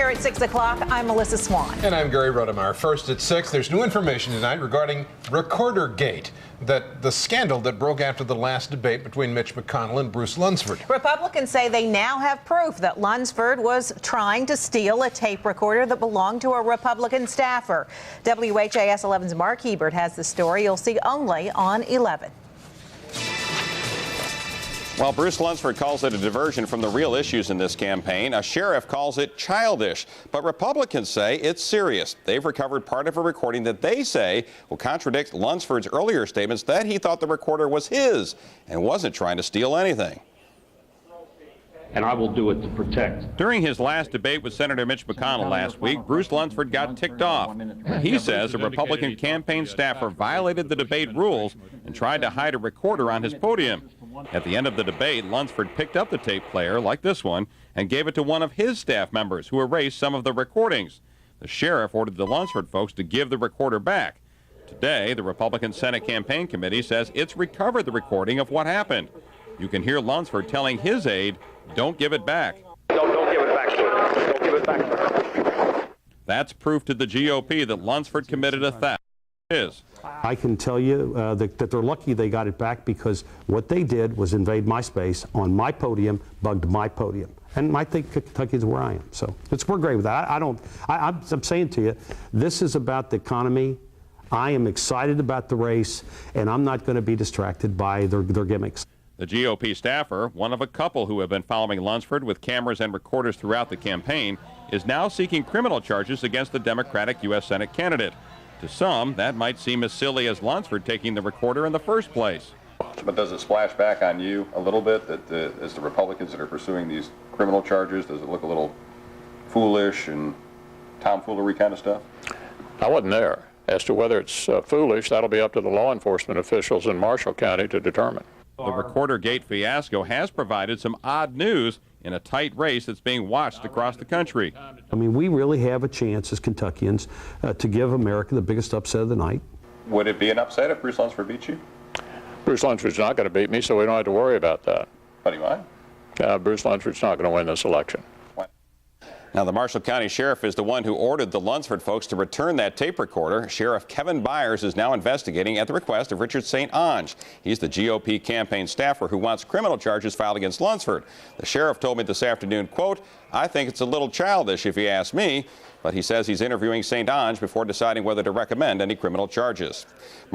Here at 6 o'clock, I'm Melissa Swan. And I'm Gary Rodemeyer. First at 6, there's new information tonight regarding Recordergate, the scandal that broke after the last debate between Mitch McConnell and Bruce Lunsford. Republicans say they now have proof that Lunsford was trying to steal a tape recorder that belonged to a Republican staffer. WHAS 11's Mark Hebert has the story you'll see only on 11. While Bruce Lunsford calls it a diversion from the real issues in this campaign, a sheriff calls it childish. But Republicans say it's serious. They've recovered part of a recording that they say will contradict Lunsford's earlier statements that he thought the recorder was his and wasn't trying to steal anything. And I will do it to protect. During his last debate with Senator Mitch McConnell last week, Bruce Lunsford got ticked off. He says a Republican campaign staffer violated the debate rules and tried to hide a recorder on his podium. At the end of the debate, Lunsford picked up the tape player, like this one, and gave it to one of his staff members who erased some of the recordings. The sheriff ordered the Lunsford folks to give the recorder back. Today, the Republican Senate Campaign Committee says it's recovered the recording of what happened. You can hear Lunsford telling his aide, "Don't give it back." Don't give it back to her. Don't give it back to her. That's proof to the GOP that Lunsford committed a theft. I can tell you that they're lucky they got it back, because what they did was invade my space on my podium, bugged my podium. And I think Kentucky is where I am. So we're great with that. I'm saying to you, this is about the economy. I am excited about the race, and I'm not going to be distracted by their gimmicks. The GOP staffer, one of a couple who have been following Lunsford with cameras and recorders throughout the campaign, is now seeking criminal charges against the Democratic U.S. Senate candidate. To some, that might seem as silly as Lunsford taking the recorder in the first place. But does it splash back on you a little bit, that as the Republicans that are pursuing these criminal charges, does it look a little foolish and tomfoolery kind of stuff? I wasn't there. As to whether it's foolish, that'll be up to the law enforcement officials in Marshall County to determine. The Recordergate fiasco has provided some odd news in a tight race that's being watched across the country. I mean, we really have a chance as Kentuckians to give America the biggest upset of the night. Would it be an upset if Bruce Lunsford beat you? Bruce Lunsford's not going to beat me, so we don't have to worry about that. What do you mind? Bruce Lunsford's not going to win this election. Now, the Marshall County Sheriff is the one who ordered the Lunsford folks to return that tape recorder. Sheriff Kevin Byers is now investigating at the request of Richard St. Onge. He's the GOP campaign staffer who wants criminal charges filed against Lunsford. The sheriff told me this afternoon, quote, "I think it's a little childish if you ask me," but he says he's interviewing St. Onge before deciding whether to recommend any criminal charges.